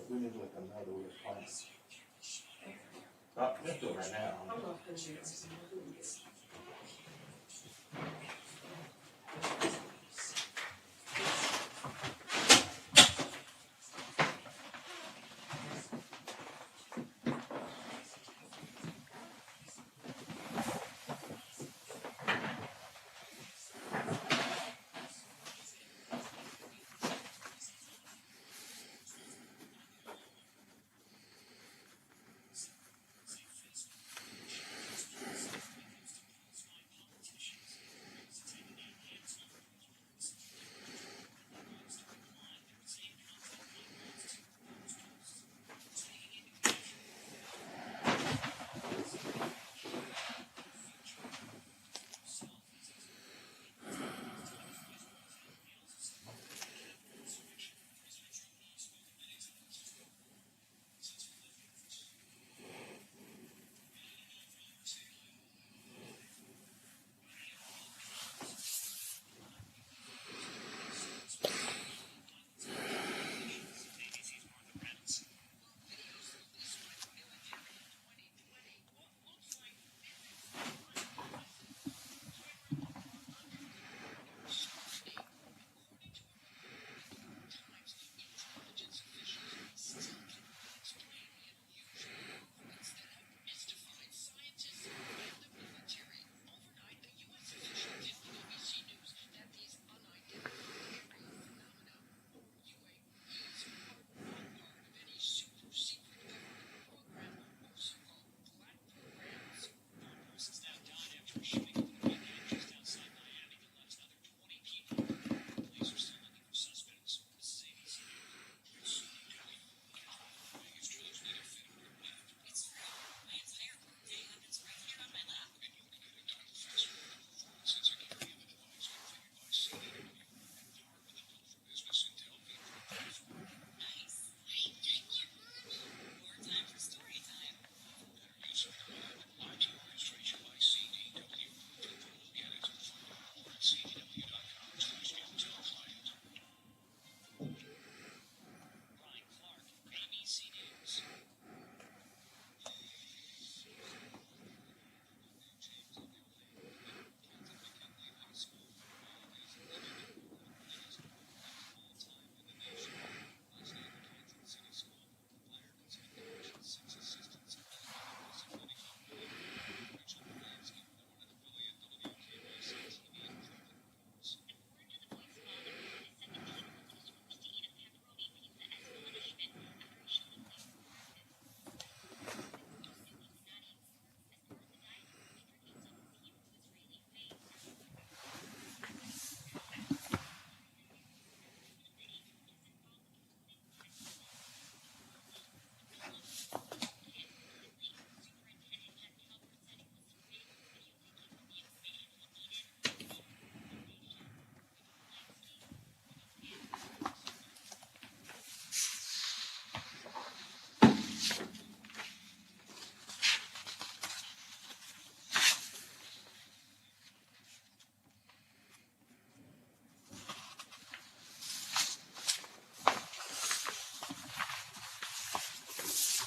We need like another way of playing. Let's do it right now.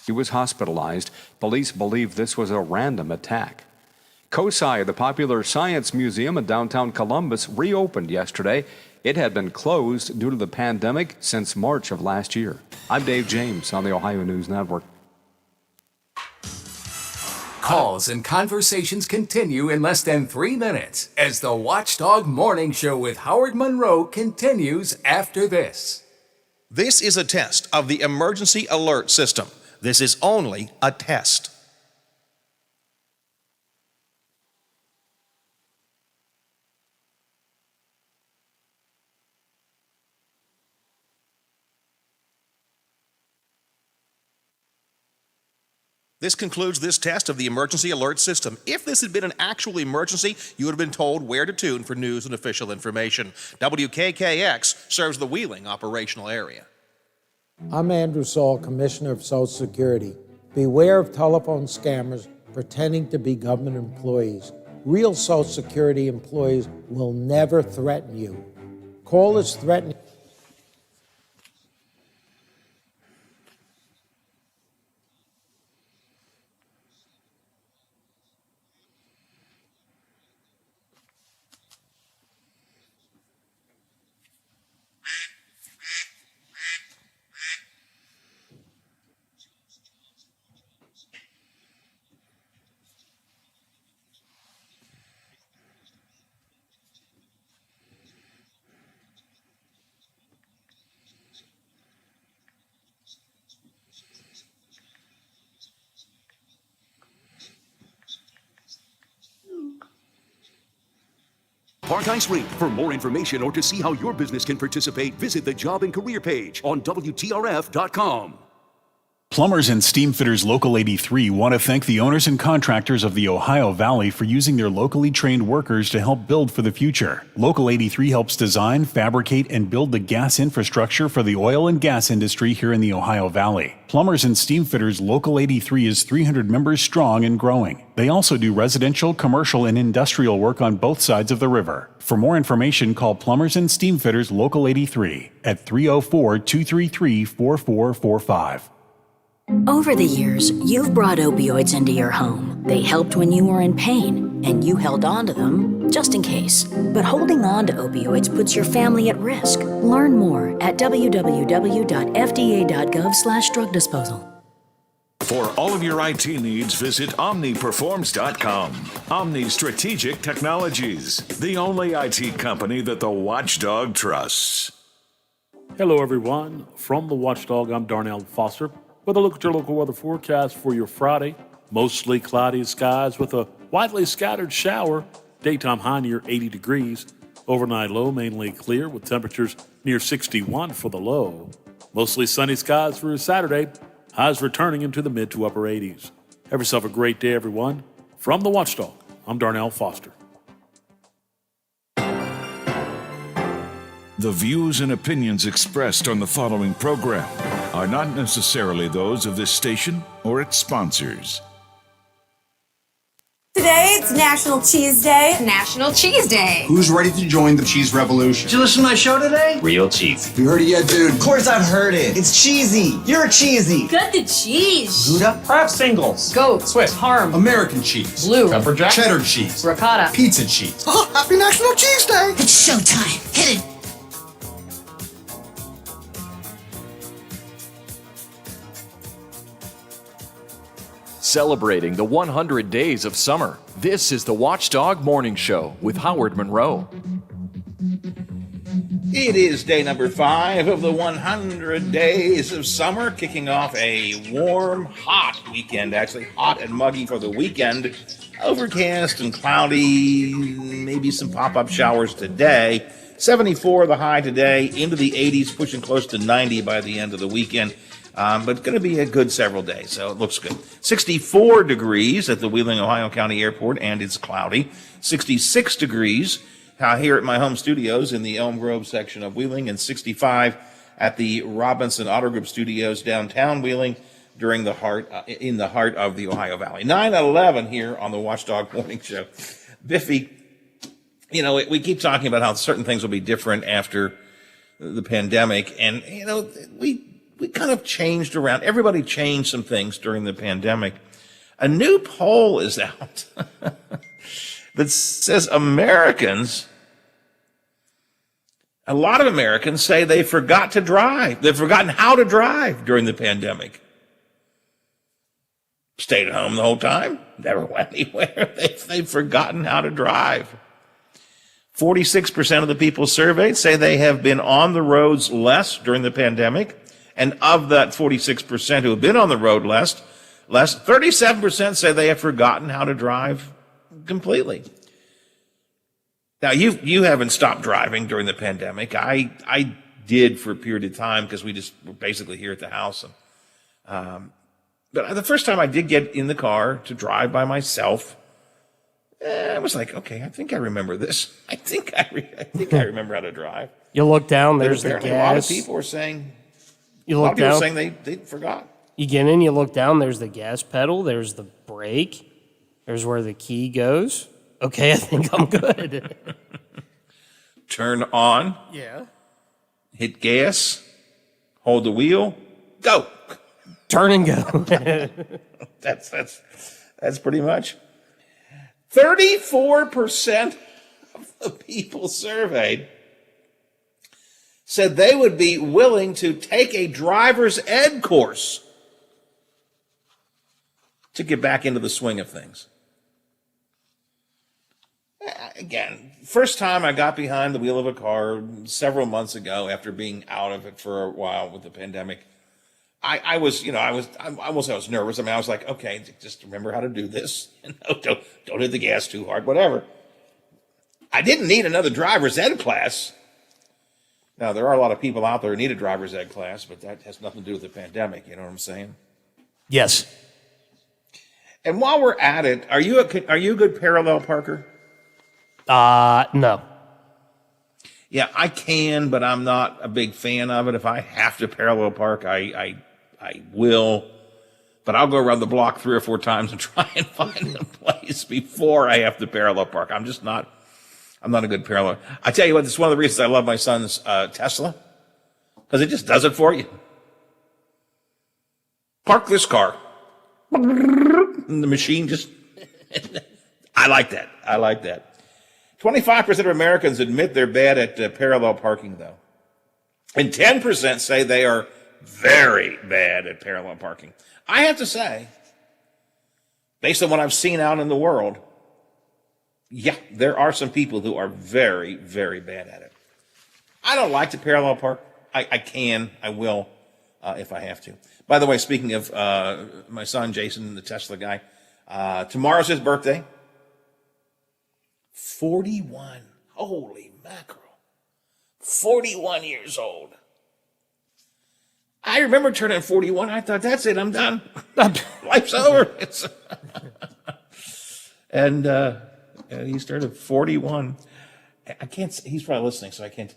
He was hospitalized. Police believe this was a random attack. COSI, the popular science museum in downtown Columbus, reopened yesterday. It had been closed due to the pandemic since March of last year. I'm Dave James on the Ohio News Network. Calls and conversations continue in less than 3 minutes as the Watchdog Morning Show with Howard Monroe continues after this. This is a test of the emergency alert system. This is only a test. This concludes this test of the emergency alert system. If this had been an actual emergency, you would have been told where to tune for news and official information. WKKX serves the Wheeling operational area. I'm Andrew Saul, Commissioner of Social Security. Beware of telephone scammers pretending to be government employees. Real Social Security employees will never threaten you. Callers threaten. Park Ice Rink. For more information or to see how your business can participate, visit the Job and Career page on WTRF.com. Plumbers and Steam Fitters Local 83 want to thank the owners and contractors of the Ohio Valley for using their locally trained workers to help build for the future. Local 83 helps design, fabricate, and build the gas infrastructure for the oil and gas industry here in the Ohio Valley. Plumbers and Steam Fitters Local 83 is 300 members strong and growing. They also do residential, commercial, and industrial work on both sides of the river. For more information, call Plumbers and Steam Fitters Local 83 at 304-233-4445. Over the years, you've brought opioids into your home. They helped when you were in pain, and you held on to them just in case. But holding on to opioids puts your family at risk. Learn more at www.fda.gov/drug disposal. For all of your IT needs, visit OmniPerforms.com. Omni Strategic Technologies, the only IT company that the Watchdog trusts. Hello, everyone. From the Watchdog, I'm Darnell Foster with a look at your local weather forecast for your Friday. Mostly cloudy skies with a widely scattered shower. Daytime high near 80 degrees. Overnight low mainly clear with temperatures near 61 for the low. Mostly sunny skies for Saturday. Highs returning into the mid to upper 80s. Have yourself a great day, everyone. From the Watchdog, I'm Darnell Foster. The views and opinions expressed on the following program are not necessarily those of this station or its sponsors. Today, it's National Cheese Day. National Cheese Day. Who's ready to join the cheese revolution? Did you listen to my show today? Real cheese. You heard it yet, dude? Of course I've heard it. It's cheesy. You're cheesy. Cut the cheese. Gouda. Kraft singles. Goat. Swiss. Parm. American cheese. Blue. Pepper jack. Cheddar cheese. Ricotta. Pizza cheese. Oh, happy National Cheese Day. It's showtime. Hit it. Celebrating the 100 days of summer, this is the Watchdog Morning Show with Howard Monroe. It is day number 5 of the 100 days of summer, kicking off a warm, hot weekend, actually hot and muggy for the weekend. Overcast and cloudy, maybe some pop-up showers today. 74 the high today, into the 80s, pushing close to 90 by the end of the weekend. But going to be a good several days, so it looks good. 64 degrees at the Wheeling, Ohio County Airport, and it's cloudy. 66 degrees here at my home studios in the Elm Grove section of Wheeling, and 65 at the Robinson Auto Group Studios downtown Wheeling in the heart of the Ohio Valley. 9/11 here on the Watchdog Morning Show. Biffy, we keep talking about how certain things will be different after the pandemic, and, we kind of changed around. Everybody changed some things during the pandemic. A new poll is out that says a lot of Americans say they forgot to drive. They've forgotten how to drive during the pandemic. Stayed at home the whole time, never went anywhere. They've forgotten how to drive. 46% of the people surveyed say they have been on the roads less during the pandemic. And of that 46% who have been on the road less, 37% say they have forgotten how to drive completely. Now, you haven't stopped driving during the pandemic. I did for a period of time because we just were basically here at the house. But the first time I did get in the car to drive by myself, I was like, okay, I think I remember this. I think I remember how to drive. You look down, there's the gas. A lot of people are saying. You look down. Saying they forgot. You get in, you look down, there's the gas pedal, there's the brake, there's where the key goes. okay, I think I'm good. Turn on. Yeah. Hit gas. Hold the wheel. Go. Turn and go. That's pretty much. 34% of the people surveyed said they would be willing to take a driver's ed course to get back into the swing of things. Again, first time I got behind the wheel of a car several months ago after being out of it for a while with the pandemic. I was nervous. I mean, I was like, okay, just remember how to do this. Don't hit the gas too hard, whatever. I didn't need another driver's ed class. Now, there are a lot of people out there who need a driver's ed class, but that has nothing to do with the pandemic. You know what I'm saying? Yes. And while we're at it, are you a good parallel parker? No. Yeah, I can, but I'm not a big fan of it. If I have to parallel park, I will. But I'll go around the block 3 or 4 times and try and find a place before I have to parallel park. I'm not a good parallel. I tell you what, it's one of the reasons I love my son's Tesla, because it just does it for you. Park this car. And the machine just, I like that. 25% of Americans admit they're bad at parallel parking, though. And 10% say they are very bad at parallel parking. I have to say, based on what I've seen out in the world, yeah, there are some people who are very, very bad at it. I don't like to parallel park. I will, if I have to. By the way, speaking of my son, Jason, the Tesla guy, tomorrow's his birthday. 41. Holy mackerel. 41 years old. I remember turning 41. I thought, that's it, I'm done. Life's over. And he started 41. I can't, he's probably listening, so I can't.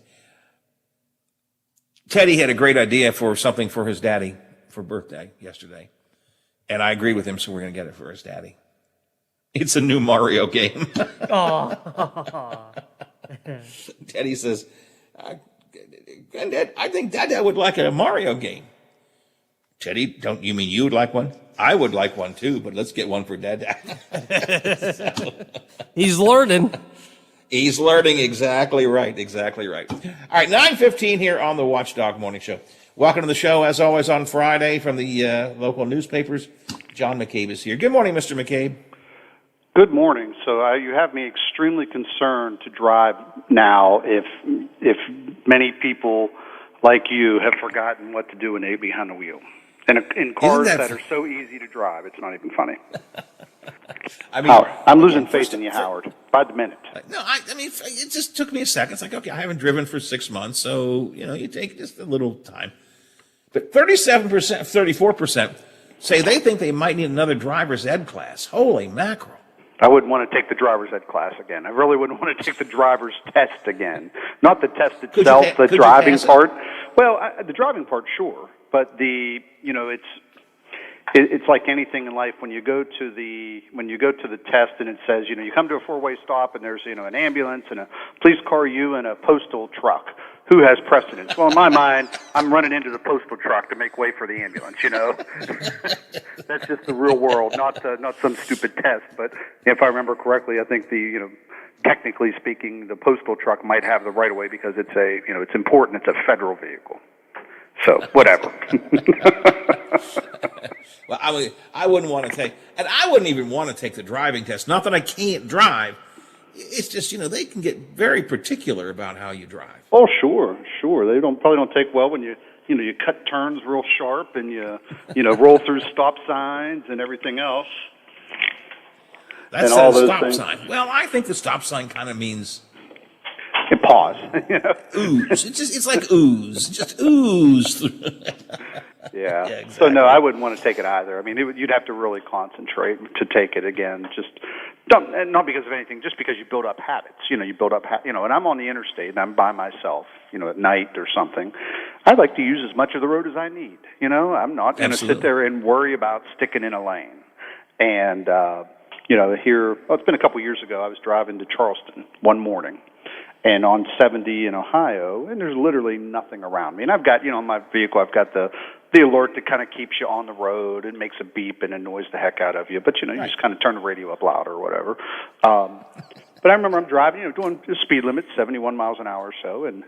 Teddy had a great idea for something for his daddy for birthday yesterday. And I agree with him, so we're going to get it for his daddy. It's a new Mario game. Teddy says, Granddad, I think Dad would like a Mario game. Teddy, don't you mean you would like one? I would like one too, but let's get one for Dad. He's learning. He's learning, exactly right. All right, 9:15 here on the Watchdog Morning Show. Welcome to the show, as always, on Friday from the local newspapers. John McCabe is here. Good morning, Mr. McCabe. Good morning. So you have me extremely concerned to drive now if many people like you have forgotten what to do when they're behind the wheel. And in cars that are so easy to drive, it's not even funny. I mean, Howard, I'm losing faith in you, Howard, by the minute. No, I mean, it just took me a second. It's like, okay, I haven't driven for 6 months, so, you take just a little time. But 37%, 34% say they think they might need another driver's ed class. Holy mackerel. I wouldn't want to take the driver's ed class again. I really wouldn't want to take the driver's test again. Not the test itself, the driving part. Well, the driving part, sure. But it's like anything in life. When you go to the test and it says, you come to a 4-way stop and there's, an ambulance and a police car, you and a postal truck. Who has precedence? Well, in my mind, I'm running into the postal truck to make way for the ambulance, That's just the real world, not some stupid test. But if I remember correctly, I think technically speaking, the postal truck might have the right of way because it's it's important. It's a federal vehicle. So, whatever. Well, I wouldn't want to take, and I wouldn't even want to take the driving test. Not that I can't drive. It's just, they can get very particular about how you drive. Oh, sure. They probably don't take well when you cut turns real sharp and you roll through stop signs and everything else. That's a stop sign. Well, I think the stop sign kind of means pause. Ooze. It's like ooze. Just ooze. Yeah. Exactly. So no, I wouldn't want to take it either. I mean, you'd have to really concentrate to take it again. Not because of anything, just because you build up habits. You build up, and I'm on the interstate and I'm by myself, at night or something. I'd like to use as much of the road as I need. I'm not going to sit there and worry about sticking in a lane. And here, it's been a couple years ago, I was driving to Charleston one morning, and on 70 in Ohio, and there's literally nothing around me. And I've got, in my vehicle, I've got the alert that kind of keeps you on the road and makes a beep and annoys the heck out of you. But, you just kind of turn the radio up louder or whatever. But I remember I'm driving, doing the speed limit, 71 miles an hour or so, and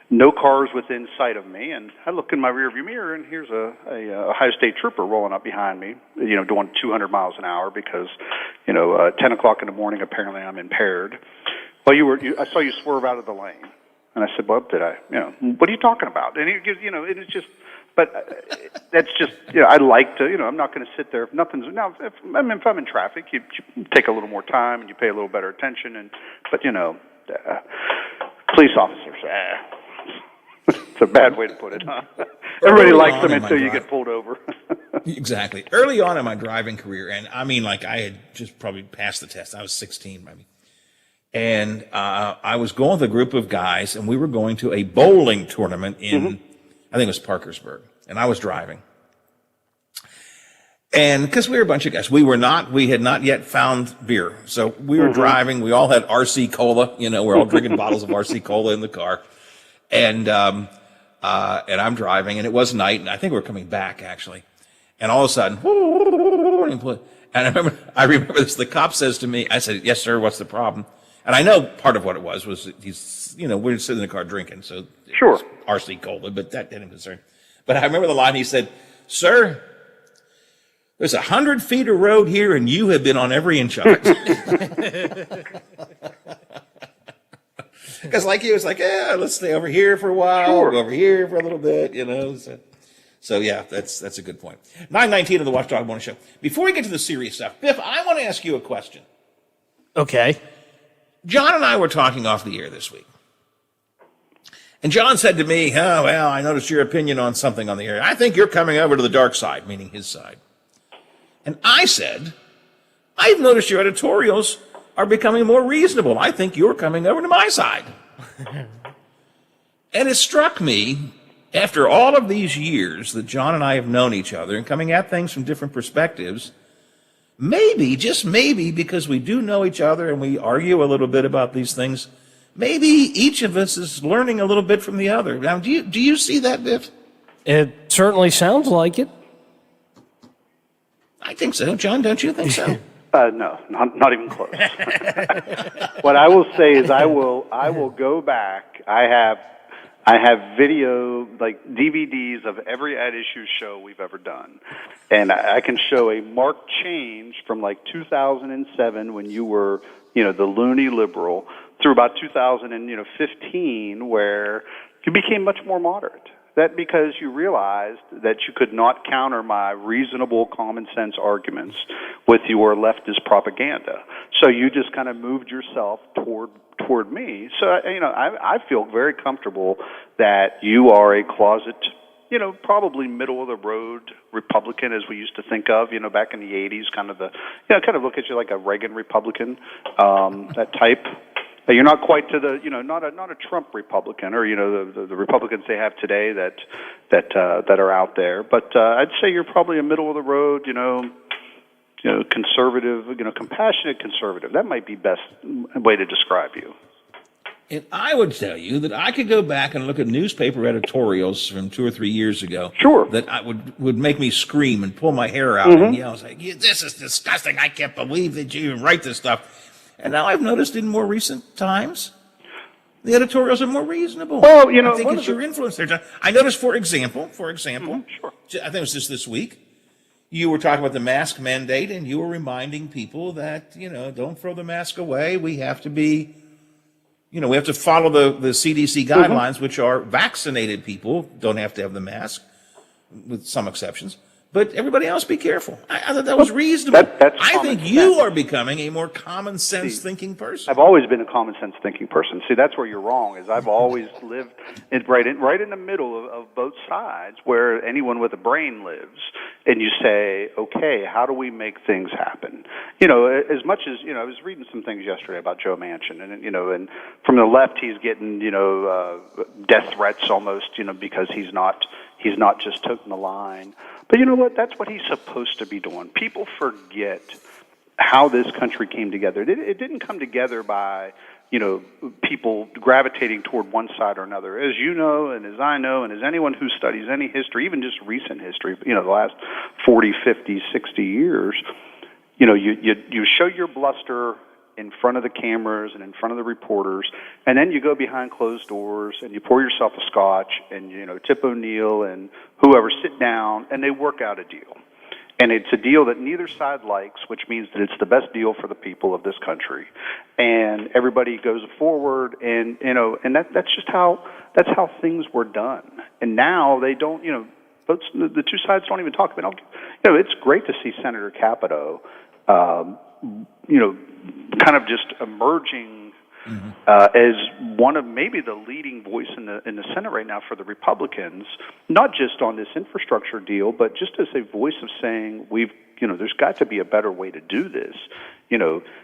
no cars within sight of me. And I look in my rearview mirror, and here's a Ohio State trooper rolling up behind me, doing 200 miles an hour because, 10 o'clock in the morning, apparently I'm impaired. Well, I saw you swerve out of the lane. And I said, well, did I? What are you talking about? And it's just, but that's just, I like to, I'm not going to sit there if nothing's, now, if I'm in traffic, you take a little more time and you pay a little better attention. But, police officers, it's a bad way to put it, huh? Everybody likes them until you get pulled over. Exactly. Early on in my driving career, and I mean, like I had just probably passed the test. I was 16, maybe. And I was going with a group of guys, and we were going to a bowling tournament in, I think it was Parkersburg, and I was driving. And because we were a bunch of guys, we had not yet found beer. So we were driving. We all had RC Cola. We're all drinking bottles of RC Cola in the car. And I'm driving, and it was night, and I think we were coming back, actually. And all of a sudden, and I remember this, the cop says to me, I said, yes, sir, what's the problem? And I know part of what it was he's, we're sitting in the car drinking, so sure, RC Cola, but that didn't concern. But I remember the line, he said, sir, there's 100 feet of road here, and you have been on every inch of it. Because he was like, yeah, let's stay over here for a while, go over here for a little bit, So yeah, that's a good point. 9:19 of the Watchdog Morning Show. Before we get to the serious stuff, Biff, I want to ask you a question. Okay. John and I were talking off the air this week. And John said to me, oh, well, I noticed your opinion on something on the air. I think you're coming over to the dark side, meaning his side. And I said, I've noticed your editorials are becoming more reasonable. I think you're coming over to my side. And it struck me, after all of these years that John and I have known each other and coming at things from different perspectives, maybe, just maybe, because we do know each other and we argue a little bit about these things, maybe each of us is learning a little bit from the other. Now, do you see that, Biff? It certainly sounds like it. I think so. John, don't you think so? No, not even close. What I will say is I will go back. I have video, like DVDs of every At Issue show we've ever done. And I can show a marked change from like 2007 when you were, the loony liberal through about 2015 where you became much more moderate. That because you realized that you could not counter my reasonable common sense arguments with your leftist propaganda. So you just kind of moved yourself toward me. So, I feel very comfortable that you are a closet, probably middle of the road Republican as we used to think of, back in the 80s, kind of kind of look at you like a Reagan Republican, that type. You're not quite to the, not a Trump Republican or, the Republicans they have today that are out there. But I'd say you're probably a middle of the road, conservative, compassionate conservative. That might be best way to describe you. And I would tell you that I could go back and look at newspaper editorials from 2 or 3 years ago. Sure. That I would make me scream and pull my hair out and yell, say, this is disgusting. I can't believe that you even write this stuff. And now I've noticed in more recent times, the editorials are more reasonable. Well, I think it's your influence there, John. I noticed, for example, sure. I think it was just this week, you were talking about the mask mandate, and you were reminding people that, don't throw the mask away. We have to be, we have to follow the CDC guidelines, which are vaccinated people don't have to have the mask, with some exceptions. But everybody else, be careful. I thought that was reasonable. I think you are becoming a more common sense thinking person. I've always been a common sense thinking person. See, that's where you're wrong. Is I've always lived right in the middle of both sides, where anyone with a brain lives. And you say, okay, how do we make things happen? As much as I was reading some things yesterday about Joe Manchin, and from the left, he's getting death threats almost, because he's not just toting the line. But you know what? That's what he's supposed to be doing. People forget how this country came together. It didn't come together by, people gravitating toward one side or another. As you know, and as I know, and as anyone who studies any history, even just recent history, the last 40, 50, 60 years, you show your bluster in front of the cameras and in front of the reporters, and then you go behind closed doors and you pour yourself a scotch, and Tip O'Neill and whoever sit down and they work out a deal. And it's a deal that neither side likes, which means that it's the best deal for the people of this country. And everybody goes forward, and that's just how things were done. And now they don't, both the two sides don't even talk about. It's great to see Senator Capito, kind of just emerging as one of maybe the leading voice in the Senate right now for the Republicans, not just on this infrastructure deal, but just as a voice of saying there's got to be a better way to do this.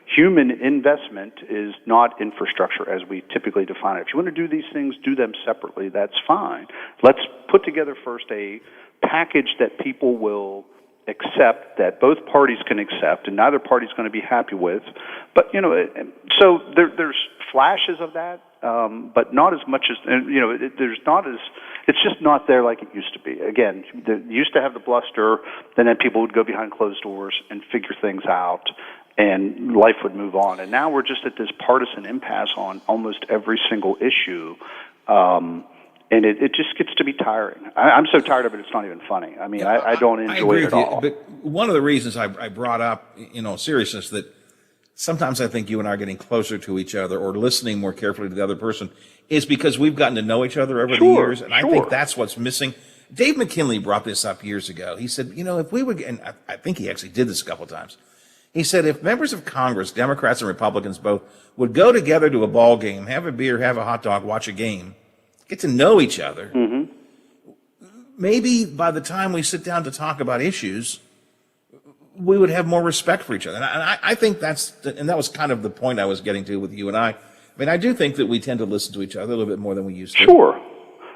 Human investment is not infrastructure as we typically define it. If you want to do these things, do them separately. That's fine. Let's put together first a package that people will accept, that both parties can accept, and neither party's going to be happy with. But so there's flashes of that, but not as much as there's not as. It's just not there like it used to be. Again, you used to have the bluster, and then people would go behind closed doors and figure things out, and life would move on. And now we're just at this partisan impasse on almost every single issue. And it just gets to be tiring. I'm so tired of it, it's not even funny. I mean, I don't enjoy it at all. But one of the reasons I brought up, seriousness, that sometimes I think you and I are getting closer to each other or listening more carefully to the other person is because we've gotten to know each other over the years. And I think that's what's missing. Dave McKinley brought this up years ago. He said, if we would, and I think he actually did this a couple of times. He said, if members of Congress, Democrats and Republicans both, would go together to a ball game, have a beer, have a hot dog, watch a game, get to know each other, maybe by the time we sit down to talk about issues, we would have more respect for each other. And I think that was kind of the point I was getting to with you and I. I mean, I do think that we tend to listen to each other a little bit more than we used to. Sure.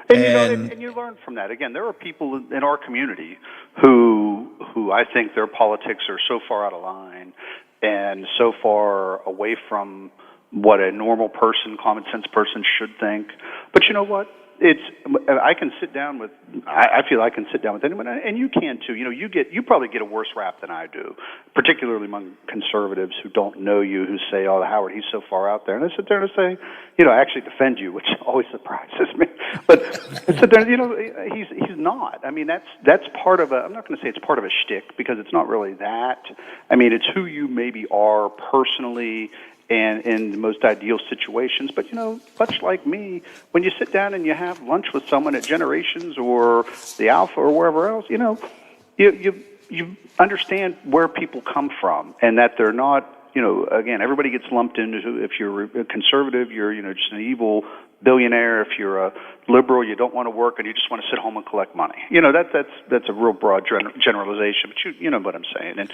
And you learn from that. Again, there are people in our community who I think their politics are so far out of line and so far away from what a normal person, common sense person should think. But you know what? I can sit down with. I feel I can sit down with anyone, and you can too. You probably get a worse rap than I do, particularly among conservatives who don't know you, who say, "Oh, Howard, he's so far out there," and I sit there and say, I actually defend you, which always surprises me. But I sit there, he's not. I mean, that's part of a. I'm not going to say it's part of a shtick because it's not really that. I mean, it's who you maybe are personally. And in the most ideal situations. But, much like me, when you sit down and you have lunch with someone at Generations or the Alpha or wherever else, you understand where people come from and that they're not, again, everybody gets lumped into, if you're a conservative, you're, just an evil billionaire. If you're a liberal, you don't want to work and you just want to sit home and collect money. That's a real broad generalization, but you know what I'm saying.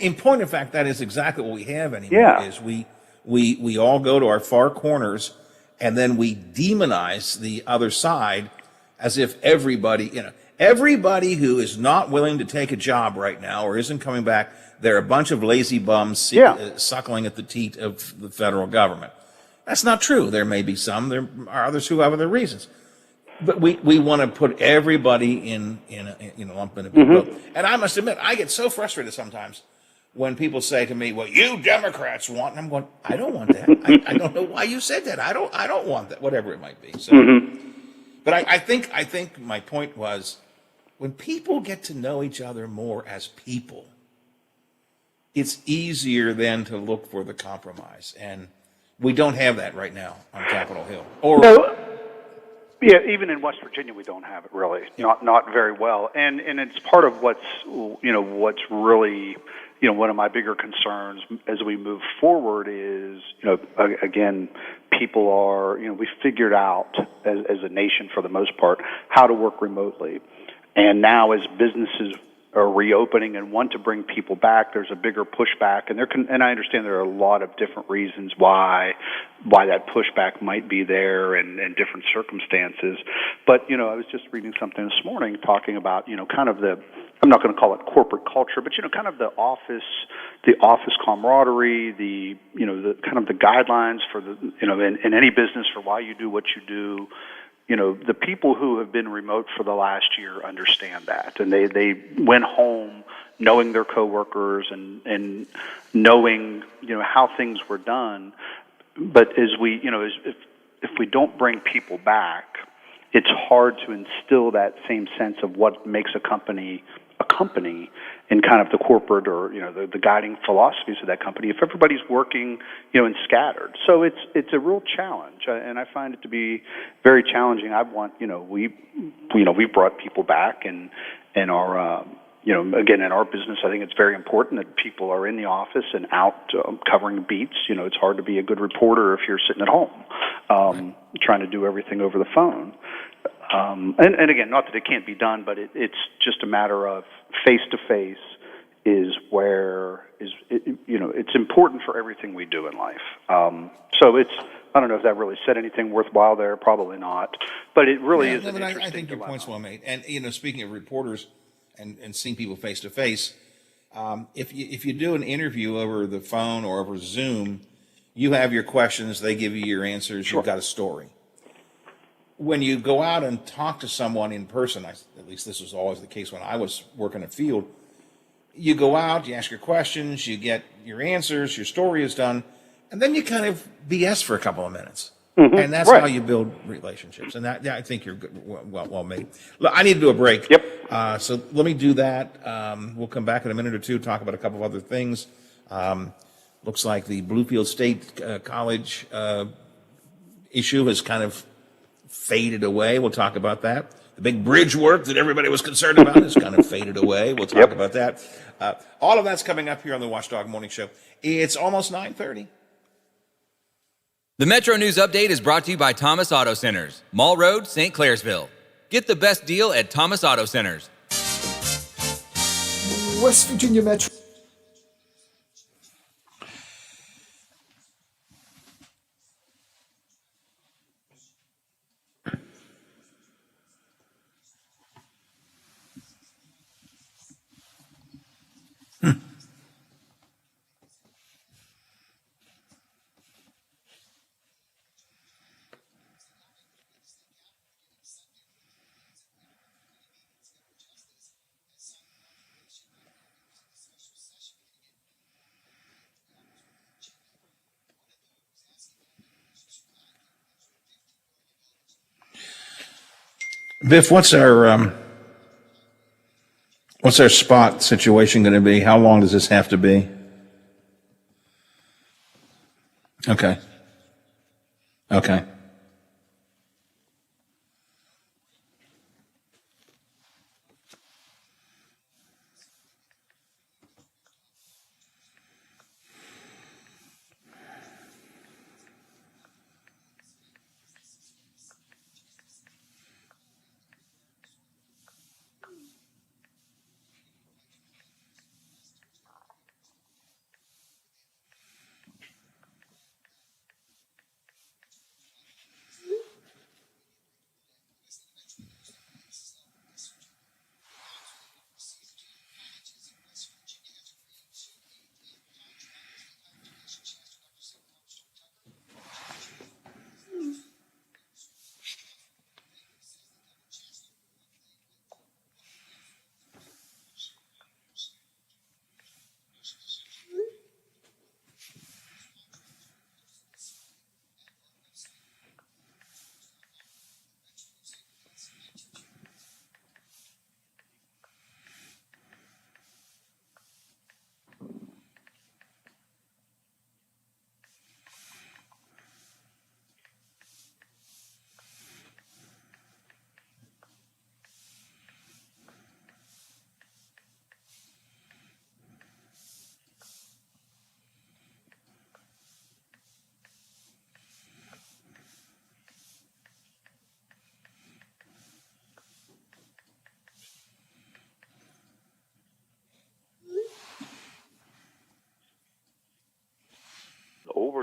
In point of fact, that is exactly what we have anymore. Yeah. Is we all go to our far corners and then we demonize the other side as if everybody who is not willing to take a job right now or isn't coming back, they're a bunch of lazy bums suckling at the teat of the federal government. That's not true. There may be some. There are others who have other reasons. But we want to put everybody in a lump in a big boat. And I must admit, I get so frustrated sometimes when people say to me, "Well, you Democrats want," and I'm going, "I don't want that. I don't know why you said that. I don't want that." Whatever it might be. So, but I think my point was, when people get to know each other more as people, it's easier then to look for the compromise. And we don't have that right now on Capitol Hill. Yeah, even in West Virginia, we don't have it really, not very well, and it's part of what's really one of my bigger concerns as we move forward is again, people are we figured out as a nation for the most part how to work remotely, and now as businesses are reopening and want to bring people back, there's a bigger pushback, and I understand there are a lot of different reasons why that pushback might be there and different circumstances. But I was just reading something this morning talking about kind of the I'm not going to call it corporate culture, but kind of the office camaraderie, the kind of the guidelines for the in any business for why you do what you do. The people who have been remote for the last year understand that, and they went home knowing their coworkers and knowing how things were done. But as we if we don't bring people back, it's hard to instill that same sense of what makes a company in kind of the corporate or the guiding philosophies of that company if everybody's working and scattered. So it's a real challenge, and I find it to be very challenging. We brought people back, and our again, in our business, I think it's very important that people are in the office and out covering beats. It's hard to be a good reporter if you're sitting at home trying to do everything over the phone. And again, not that it can't be done, but it's just a matter of face-to-face is where it's important for everything we do in life. So I don't know if that really said anything worthwhile there. Probably not. But it really is an interesting I think your dilemma. point's well made. And, speaking of reporters and seeing people face-to-face, if you do an interview over the phone or over Zoom, you have your questions, they give you your answers, Sure. You've got a story. When you go out and talk to someone in person, at least this was always the case when I was working in the field, you go out, you ask your questions, you get your answers, your story is done, and then you kind of BS for a couple of minutes. Mhm. And that's Right. how you build relationships. And that I think you're good, well made. Look, I need to do a break. Yep. So let me do that. We'll come back in a minute or two, talk about a couple of other things. Looks like the Bluefield State College issue has kind of faded away. We'll talk about that. The big bridge work that everybody was concerned about has kind of faded away. We'll talk about that. All of that's coming up here on the Watchdog Morning Show. It's almost 9:30. The Metro News Update is brought to you by Thomas Auto Centers, Mall Road, St. Clairsville. Get the best deal at Thomas Auto Centers. West Virginia Metro. Biff, what's our spot situation going to be? How long does this have to be? Okay. Okay.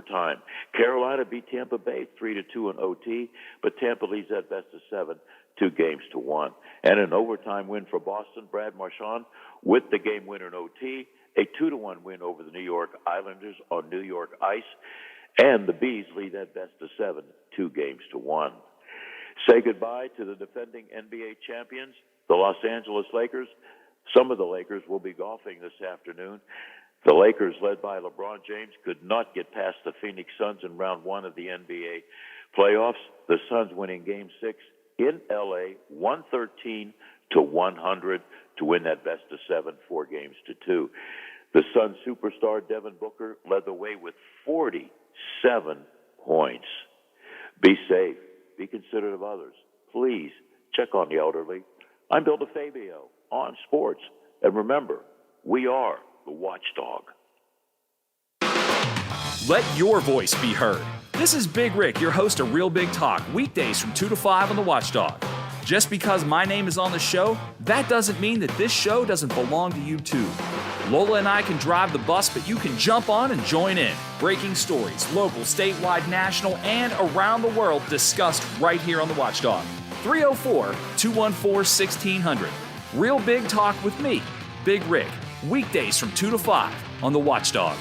overtime. Carolina beat Tampa Bay 3-2 in OT, but Tampa leads at best of 7, 2-1. And an overtime win for Boston. Brad Marchand with the game winner in OT, a 2-1 win over the New York Islanders on New York ice. And the Bees lead at best of 7, 2-1. Say goodbye to the defending NBA champions, the Los Angeles Lakers. Some of the Lakers will be golfing this afternoon. The Lakers, led by LeBron James, could not get past the Phoenix Suns in round 1 of the NBA playoffs. The Suns winning Game 6 in L.A., 113-100 to win that best of 7, 4-2. The Suns superstar Devin Booker led the way with 47 points. Be safe. Be considerate of others. Please check on the elderly. I'm Bill DeFabio on sports. And remember, we are the Watchdog. Let your voice be heard. This is Big Rick, your host of Real Big Talk, weekdays from 2 to 5 on the Watchdog. Just because my name is on the show, that doesn't mean that this show doesn't belong to you too. Lola and I can drive the bus, but you can jump on and join in. Breaking stories, local, statewide, national, and around the world discussed right here on the Watchdog. 304-214-1600. Real Big Talk with me, Big Rick. Weekdays from 2 to 5 on the Watchdog.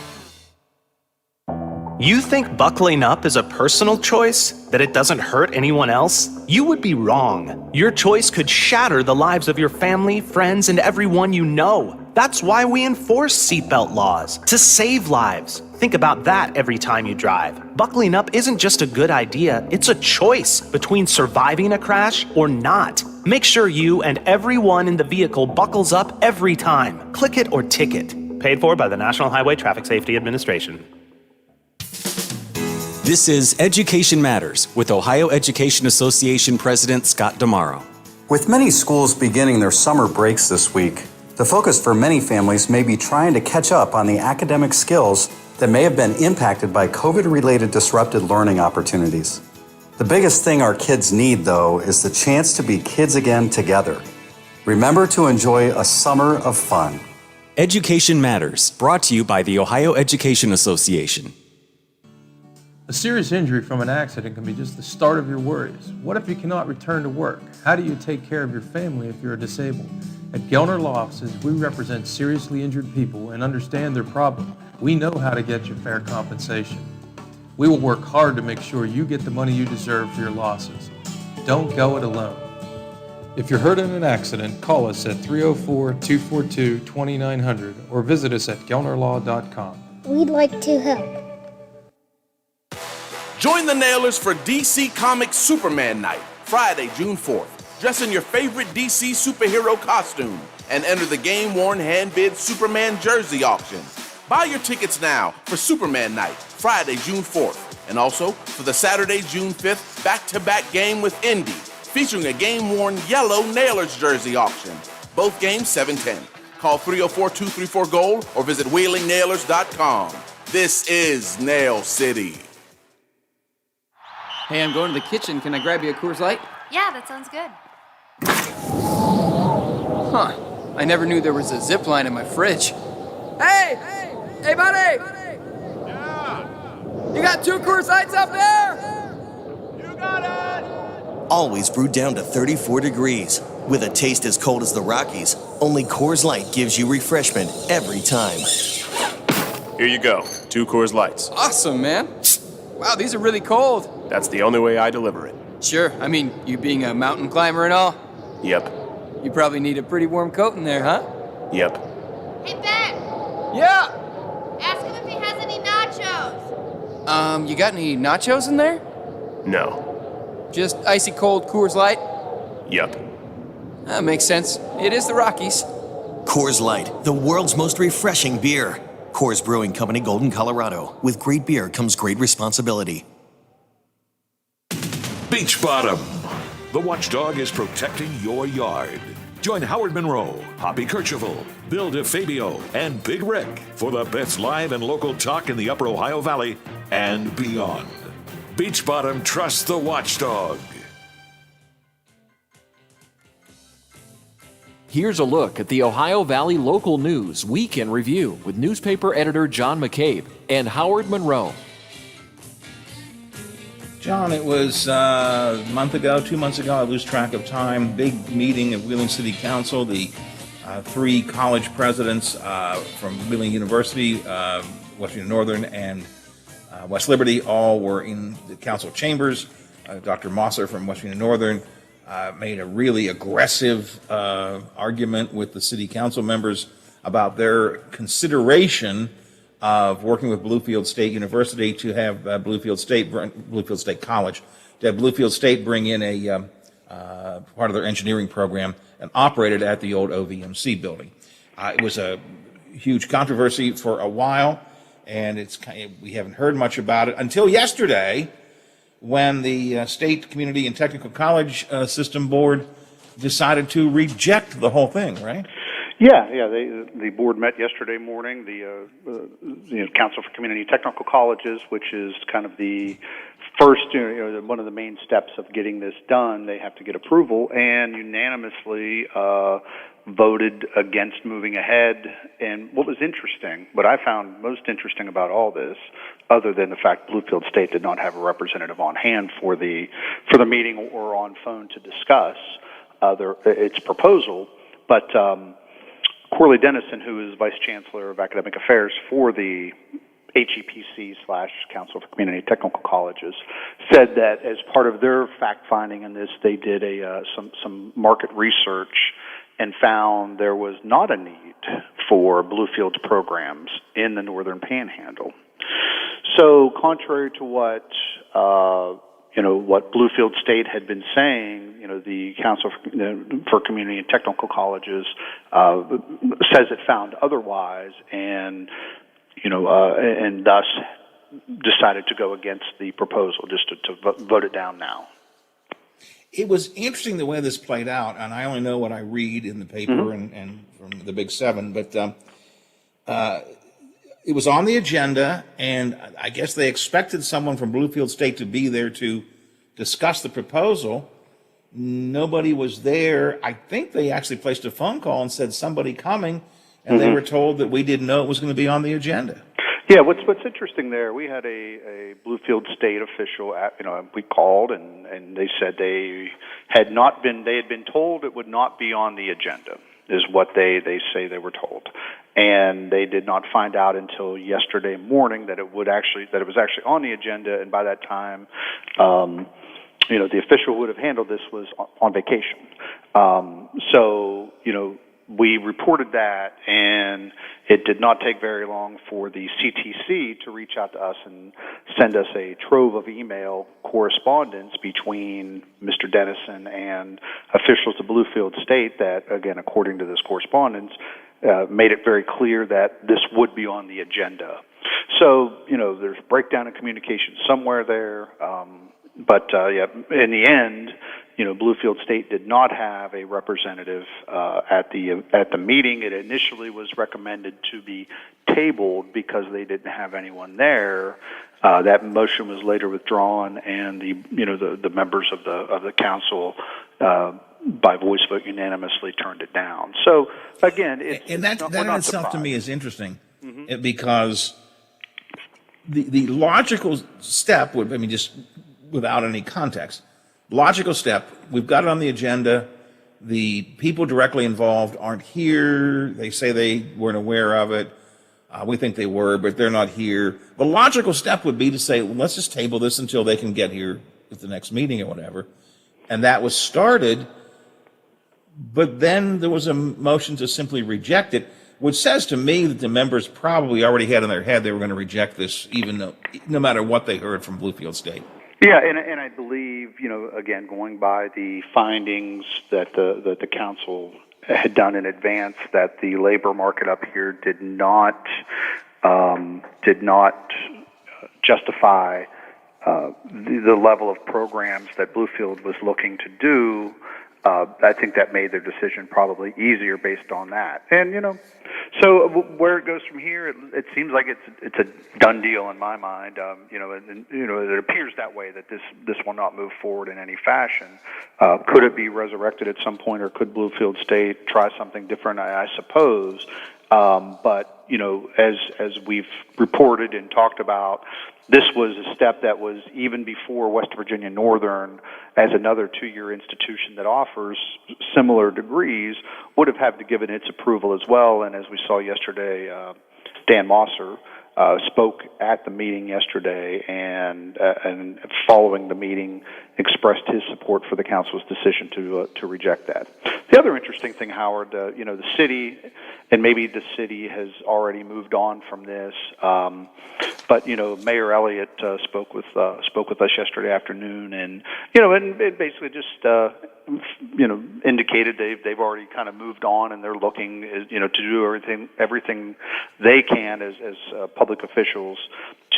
You think buckling up is a personal choice? That it doesn't hurt anyone else? You would be wrong. Your choice could shatter the lives of your family, friends, and everyone you know. That's why we enforce seatbelt laws, to save lives. Think about that every time you drive. Buckling up isn't just a good idea, it's a choice between surviving a crash or not. Make sure you and everyone in the vehicle buckles up every time. Click it or ticket. Paid for by the National Highway Traffic Safety Administration. This is Education Matters with Ohio Education Association President Scott Damaro. With many schools beginning their summer breaks this week, the focus for many families may be trying to catch up on the academic skills that may have been impacted by COVID-related disrupted learning opportunities. The biggest thing our kids need, though, is the chance to be kids again together. Remember to enjoy a summer of fun. Education Matters, brought to you by the Ohio Education Association. A serious injury from an accident can be just the start of your worries. What if you cannot return to work? How do you take care of your family if you're disabled? At Gelner Law Offices, we represent seriously injured people and understand their problem. We know how to get you fair compensation. We will work hard to make sure you get the money you deserve for your losses. Don't go it alone. If you're hurt in an accident, call us at 304-242-2900 or visit us at gelnerlaw.com. We'd like to help. Join the Nailers for DC Comics Superman Night, Friday, June 4th. Dress in your favorite DC superhero costume and enter the game-worn hand-bid Superman jersey auction. Buy your tickets now for Superman Night, Friday, June 4th, and also for the Saturday, June 5th back-to-back game with Indy, featuring a game-worn yellow Nailers jersey auction. Both games 7:10. Call 304-234-GOAL or visit WheelingNailers.com. This is Nail City. Hey, I'm going to the kitchen. Can I grab you a Coors Light? Yeah, that sounds good. Huh. I never knew there was a zip line in my fridge. Hey! Hey, buddy! Yeah! You got 2 Coors Lights up there? You got it! Always brewed down to 34 degrees. With a taste as cold as the Rockies, only Coors Light gives you refreshment every time. Here you go. 2 Coors Lights. Awesome, man. Wow, these are really cold. That's the only way I deliver it. Sure. I mean, you being a mountain climber and all. Yep. You probably need a pretty warm coat in there, huh? Yep. Hey, Ben! Yeah! Ask him if he has any nachos. You got any nachos in there? No. Just icy cold Coors Light? Yep. That makes sense. It is the Rockies. Coors Light, the world's most refreshing beer. Coors Brewing Company, Golden, Colorado. With great beer comes great responsibility. Beach Bottom. The Watchdog is protecting your yard. Join Howard Monroe, Hoppy Kercheval, Bill DeFabio, and Big Rick for the best live and local talk in the Upper Ohio Valley and beyond. Beach Bottom trusts the Watchdog. Here's a look at the Ohio Valley local news week in review with newspaper editor John McCabe and Howard Monroe. John, it was a month ago, 2 months ago, I lose track of time, big meeting of Wheeling City Council. The three college presidents from Wheeling University, Washington Northern, and West Liberty all were in the council chambers. Dr. Mosser from Washington Northern made a really aggressive argument with the city council members about their consideration of working with Bluefield State University to have Bluefield State College, to have Bluefield State bring in a part of their engineering program and operate it at the old OVMC building. It was a huge controversy for a while, and we haven't heard much about it until yesterday, when the State Community and Technical College System Board decided to reject the whole thing, right? Yeah. The board met yesterday morning. The Council for Community and Technical Colleges, which is kind of the first, one of the main steps of getting this done. They have to get approval, and unanimously voted against moving ahead. And what I found most interesting about all this, other than the fact Bluefield State did not have a representative on hand for the meeting or on phone to discuss its proposal, but Corley Dennison, who is Vice Chancellor of Academic Affairs for the HEPC/Council for Community and Technical Colleges, said that as part of their fact-finding in this, they did some market research and found there was not a need for Bluefield's programs in the Northern Panhandle. So contrary to what Bluefield State had been saying, the Council for Community and Technical Colleges says it found otherwise, and thus decided to go against the proposal, just to vote it down now. It was interesting the way this played out, and I only know what I read in the paper and from the Big Seven, but it was on the agenda, and I guess they expected someone from Bluefield State to be there to discuss the proposal. Nobody was there. I think they actually placed a phone call and said somebody coming, and they were told that we didn't know it was going to be on the agenda. Yeah, what's interesting there, we had a Bluefield State official, we called, and they said they had been told it would not be on the agenda, is what they say they were told. And they did not find out until yesterday morning that it was actually on the agenda, and by that time, the official who would have handled this was on vacation. We reported that, and it did not take very long for the CTC to reach out to us and send us a trove of email correspondence between Mr. Dennison and officials of Bluefield State that, again, according to this correspondence, made it very clear that this would be on the agenda. So, there's breakdown in communication somewhere there. But in the end, Bluefield State did not have a representative at the meeting. It initially was recommended to be tabled because they didn't have anyone there. That motion was later withdrawn, and the members of the council by voice vote unanimously turned it down. So again, that in itself to me is interesting, because the logical step would, just without any context, logical step, we've got it on the agenda, the people directly involved aren't here, they say they weren't aware of it, we think they were, but they're not here. The logical step would be to say, well, let's just table this until they can get here at the next meeting or whatever. And that was started, but then there was a motion to simply reject it, which says to me that the members probably already had in their head they were going to reject this, no matter what they heard from Bluefield State. Yeah, and I believe, again, going by the findings that the council had done in advance, that the labor market up here did not justify the level of programs that Bluefield was looking to do. I think that made their decision probably easier based on that. And, so where it goes from here, it seems like it's a done deal in my mind. It appears that way, that this will not move forward in any fashion. Could it be resurrected at some point, or could Bluefield State try something different? I suppose. But as we've reported and talked about, This was a step that was even before West Virginia Northern, as another two-year institution that offers similar degrees, would have had to give it its approval as well. And as we saw yesterday, Dan Mosser spoke at the meeting yesterday, and following the meeting expressed his support for the council's decision to reject that. The other interesting thing, Howard, the city, and maybe the city has already moved on from this, but Mayor Elliott spoke with us yesterday afternoon, and it basically just indicated they've already kind of moved on, and they're looking to do everything they can as public officials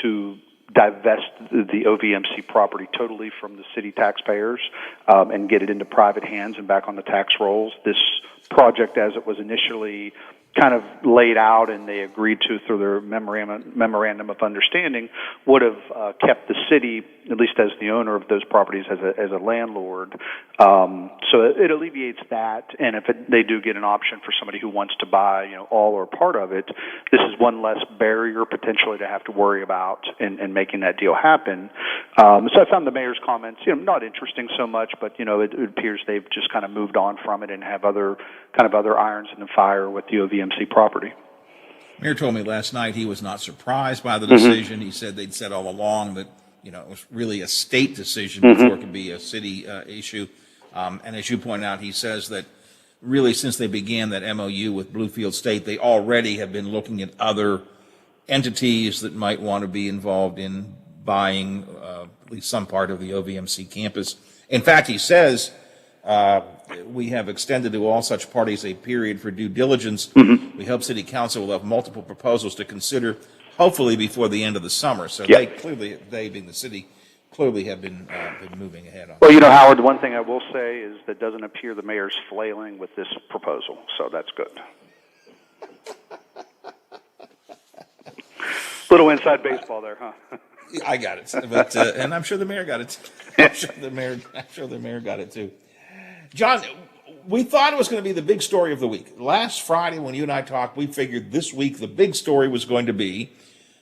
to divest the OVMC property totally from the city taxpayers and get it into private hands and back on the tax rolls. This project, as it was initially kind of laid out and they agreed to through their memorandum of understanding, would have kept the city, at least as the owner of those properties, as a landlord. So it alleviates that, and if they do get an option for somebody who wants to buy all or part of it, this is one less barrier potentially to have to worry about in making that deal happen. So I found the mayor's comments not interesting so much, but it appears they've just kind of moved on from it and have other irons in the fire with the OVMC property. Mayor told me last night he was not surprised by the decision. He said they'd said all along that it was really a state decision before it could be a city issue. And as you point out, he says that really since they began that MOU with Bluefield State, they already have been looking at other entities that might want to be involved in buying at least some part of the OVMC campus. In fact, he says we have extended to all such parties a period for due diligence. We hope City Council will have multiple proposals to consider, hopefully before the end of the summer. So they being the city, clearly have been moving ahead on. Well, Howard, the one thing I will say is that doesn't appear the mayor's flailing with this proposal, so that's good. Little inside baseball there, huh? I got it, but and I'm sure the mayor got it. I'm sure the mayor got it too. John, we thought it was going to be the big story of the week. Last Friday, when you and I talked, we figured this week the big story was going to be,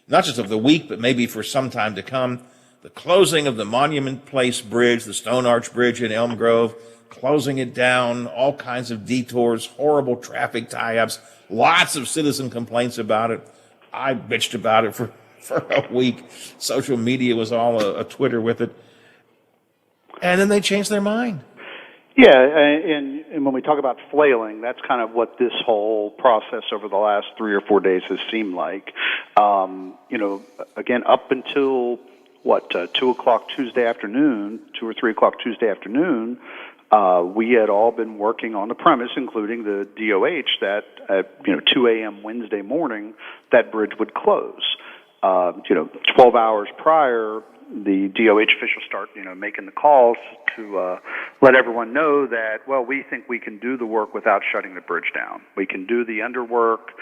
not just of the week, but maybe for some time to come, the closing of the Monument Place Bridge, the Stone Arch Bridge in Elm Grove, closing it down, all kinds of detours, horrible traffic tie-ups, lots of citizen complaints about it. I bitched about it for a week. Social media was all a Twitter with it. And then they changed their mind. Yeah, and when we talk about flailing, that's kind of what this whole process over the last 3 or 4 days has seemed like. Again, up until 2 o'clock Tuesday afternoon, 2 or 3 o'clock Tuesday afternoon, we had all been working on the premise, including the DOH, that at 2 a.m. Wednesday morning, that bridge would close. 12 hours prior, the DOH officials start, making the calls to let everyone know that, well, we think we can do the work without shutting the bridge down. We can do the underwork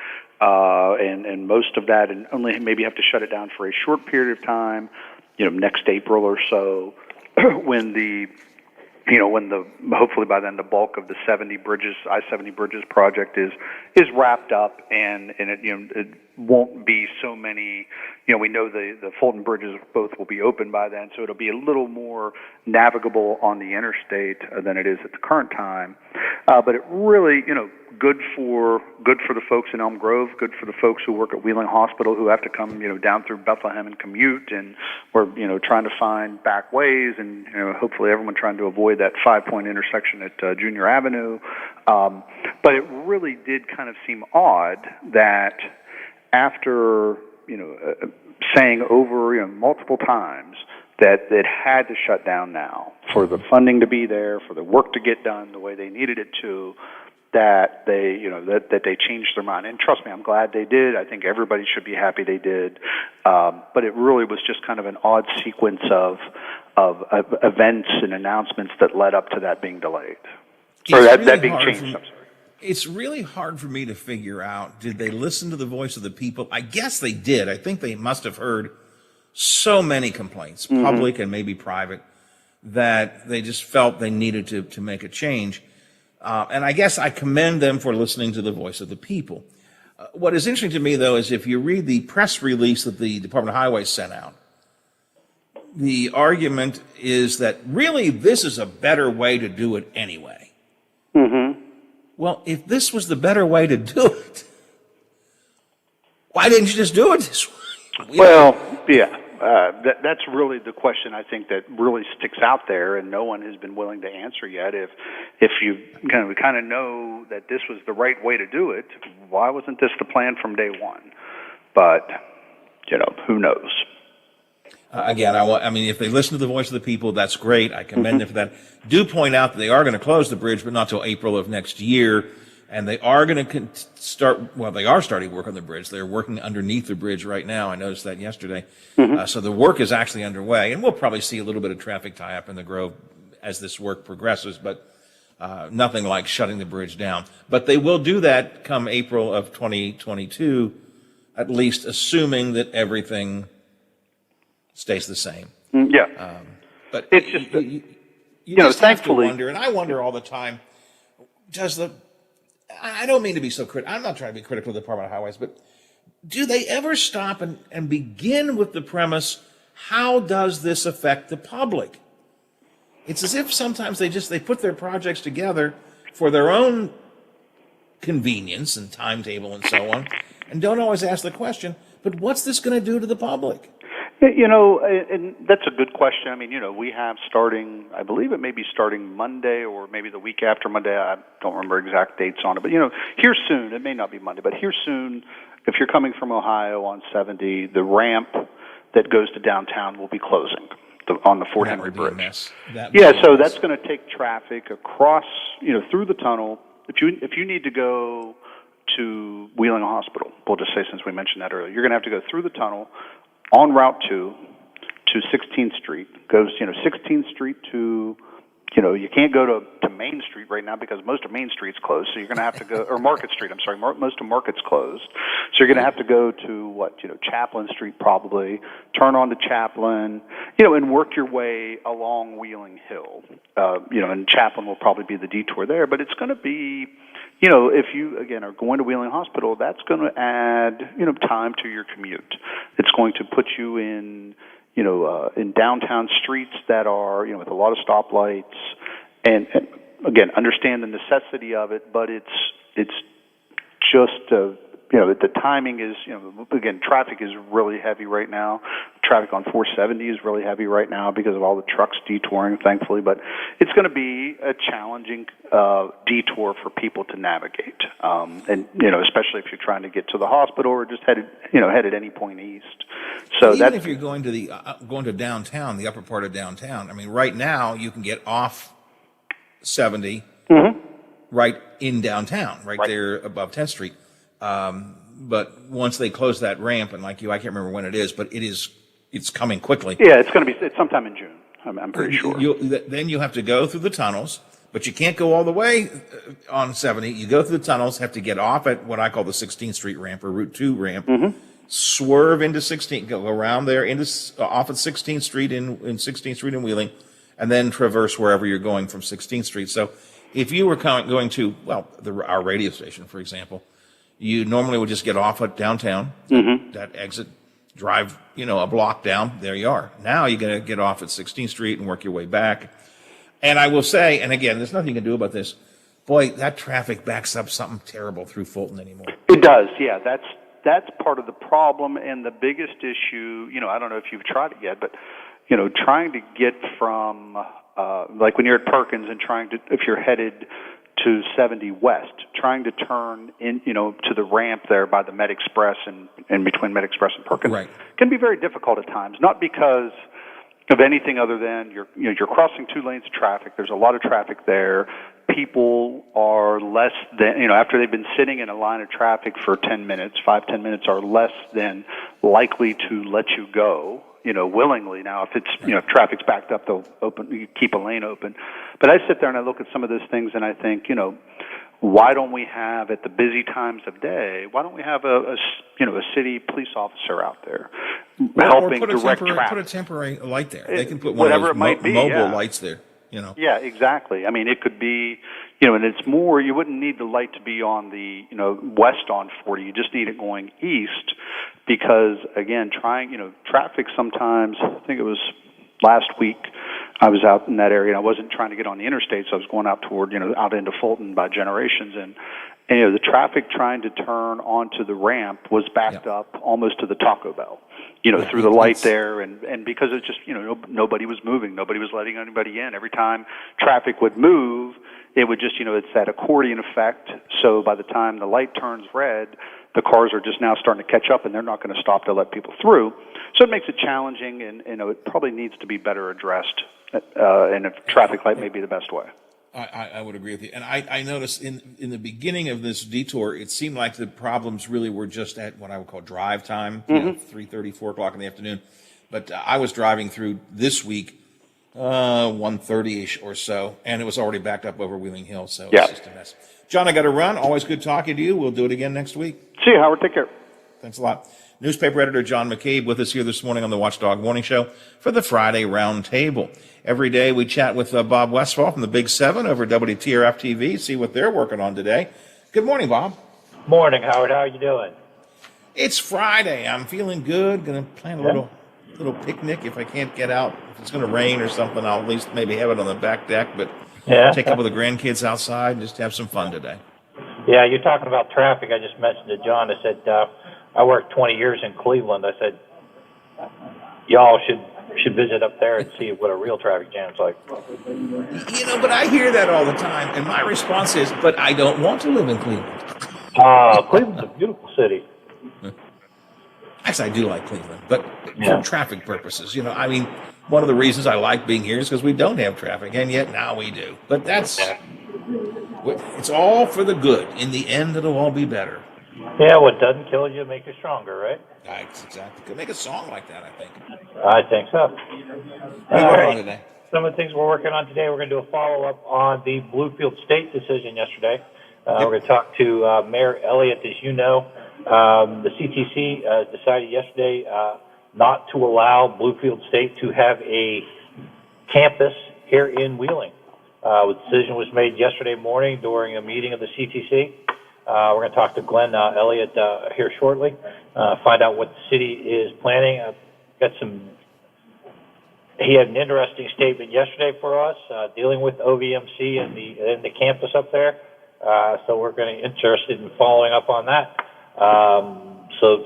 and most of that, and only maybe have to shut it down for a short period of time, next April or so, when hopefully by then the bulk of the I-70 bridges project is wrapped up, and it won't be so many. We know the Fulton bridges both will be open by then, so it'll be a little more navigable on the interstate than it is at the current time. But it really, good for the folks in Elm Grove, good for the folks who work at Wheeling Hospital who have to come, down through Bethlehem and commute, and we're, trying to find back ways, and hopefully everyone trying to avoid that 5-point intersection at Junior Avenue. But it really did kind of seem odd that after saying over multiple times that it had to shut down now for the funding to be there, for the work to get done the way they needed it to, that they that they changed their mind. And trust me, I'm glad they did. I think everybody should be happy they did. But it really was just kind of an odd sequence of events and announcements that led up to that being delayed. That being changed. I'm sorry. It's really hard for me to figure out, did they listen to the voice of the people? I guess they did. I think they must have heard so many complaints, public and maybe private, that they just felt they needed to make a change. And I guess I commend them for listening to the voice of the people. What is interesting to me, though, is if you read the press release that the Department of Highways sent out, the argument is that really this is a better way to do it anyway. Mm-hmm. Well, if this was the better way to do it, why didn't you just do it this way? Well, yeah. That's really the question I think that really sticks out there, and no one has been willing to answer yet. If you kind of know that this was the right way to do it, why wasn't this the plan from day one? But who knows? Again, I mean, if they listen to the voice of the people, that's great. I commend them for that. Do point out that they are going to close the bridge, but not till April of next year. And they are going to they are starting work on the bridge. They're working underneath the bridge right now. I noticed that yesterday. So the work is actually underway, and we'll probably see a little bit of traffic tie-up in the Grove as this work progresses, but nothing like shutting the bridge down. But they will do that come April of 2022, at least assuming that everything stays the same. Yeah. But it's just, you just thankfully, have to wonder, and I wonder all the time, I don't mean to be so critical. I'm not trying to be critical of the Department of Highways, but do they ever stop and begin with the premise, how does this affect the public? It's as if sometimes they put their projects together for their own convenience and timetable and so on, and don't always ask the question, but what's this going to do to the public? And that's a good question. I mean, we have starting, I believe it may be starting Monday or maybe the week after Monday. I don't remember exact dates on it. But, here soon, it may not be Monday, but here soon, if you're coming from Ohio on 70, the ramp that goes to downtown will be closing on the Fort Henry Bridge. So that's going to take traffic across, through the tunnel. If you need to go to Wheeling Hospital, we'll just say since we mentioned that earlier, you're going to have to go through the tunnel on Route 2 to 16th Street, goes, 16th Street to, you can't go to Main Street right now because most of Main Street's closed, so you're going to have to go, or Market Street, I'm sorry, most of Market's closed. So you're going to have to go to, Chaplin Street probably, turn on to Chaplin, and work your way along Wheeling Hill. And Chaplin will probably be the detour there, but it's going to be, if you, again, are going to Wheeling Hospital, that's going to add, time to your commute. It's going to put you in, in downtown streets that are, with a lot of stoplights, and again, understand the necessity of it, but it's just the timing is, again, traffic is really heavy right now. Traffic on 470 is really heavy right now because of all the trucks detouring, thankfully, but it's going to be a challenging detour for people to navigate. And, especially if you're trying to get to the hospital or just headed any point east. So even if you're going to going to downtown, the upper part of downtown, I mean, right now you can get off 70 right in downtown, right there above 10th Street. But once they close that ramp, and I can't remember when it is, but it's coming quickly. Yeah, it's sometime in June. I'm pretty sure. Then you have to go through the tunnels, but you can't go all the way on 70. You go through the tunnels, have to get off at what I call the 16th Street ramp or Route 2 ramp, swerve into 16th, go around there off at 16th Street in 16th Street in Wheeling, and then traverse wherever you're going from 16th Street. So if you were going to, our radio station, for example, you normally would just get off at downtown, that exit, drive, a block down, there you are. Now you're going to get off at 16th Street and work your way back. And I will say, and again, there's nothing you can do about this, boy, that traffic backs up something terrible through Fulton anymore. It does, yeah. That's part of the problem, and the biggest issue, I don't know if you've tried it yet, but, trying to get from, like when you're at Perkins and if you're headed to 70 West, trying to turn in, to the ramp there by the Med Express and between Med Express and Perkins can be very difficult at times, not because of anything other than you're crossing two lanes of traffic. There's a lot of traffic there. People are less than, after they've been sitting in a line of traffic for 10 minutes, 5-10 minutes, are less than likely to let you go, willingly. Now, if it's, if traffic's backed up, they'll keep a lane open. But I sit there and I look at some of those things and I think, why don't we have, at the busy times of day, why don't we have a city police officer out there helping direct traffic? Put a temporary light there. They can put whatever one of those mobile yeah. lights there. Yeah, exactly. I mean, it could be, and it's more, you wouldn't need the light to be on the, west on 40. You just need it going east because, again, traffic sometimes, I think it was last week I was out in that area, and I wasn't trying to get on the interstate, so I was going out toward, out into Fulton by Generations, and the traffic trying to turn onto the ramp was backed up almost to the Taco Bell, through the light there, and because it's just, nobody was moving, nobody was letting anybody in. Every time traffic would move, it would just, it's that accordion effect. So by the time the light turns red, the cars are just now starting to catch up, and they're not going to stop to let people through. So it makes it challenging, and it probably needs to be better addressed. And a traffic light may be the best way. I would agree with you. And I noticed in the beginning of this detour, it seemed like the problems really were just at what I would call drive time, 3:30, 4 o'clock in the afternoon. But I was driving through this week, 1:30-ish or so, and it was already backed up over Wheeling Hill, so it's just a mess. John, I got to run. Always good talking to you. We'll do it again next week. See you, Howard. Take care. Thanks a lot. Newspaper editor John McCabe with us here this morning on the Watchdog Morning Show for the Friday Roundtable. Every day we chat with Bob Westphal from the Big Seven over WTRF TV, see what they're working on today. Good morning, Bob. Morning, Howard. How are you doing? It's Friday. I'm feeling good. Going to plan a little picnic if I can't get out. If it's going to rain or something, I'll at least maybe have it on the back deck, but take a couple of the grandkids outside and just have some fun today. Yeah, you're talking about traffic. I just mentioned to John, I said, I worked 20 years in Cleveland. I said, y'all should visit up there and see what a real traffic jam's like. But I hear that all the time, and my response is, but I don't want to live in Cleveland. Cleveland's a beautiful city. Actually, I do like Cleveland, but for traffic purposes, one of the reasons I like being here is because we don't have traffic, and yet now we do. But it's all for the good. In the end, it'll all be better. Yeah, what doesn't kill you makes you stronger, right? Exactly. Could make a song like that, I think. I think so. What are you working on today? Some of the things we're working on today, we're going to do a follow-up on the Bluefield State decision yesterday. We're going to talk to Mayor Elliott. As you know, the CTC decided yesterday not to allow Bluefield State to have a campus here in Wheeling. The decision was made yesterday morning during a meeting of the CTC. We're going to talk to Glenn Elliott here shortly, find out what the city is planning. He had an interesting statement yesterday for us, dealing with OVMC and the campus up there. So we're going to be interested in following up on that. So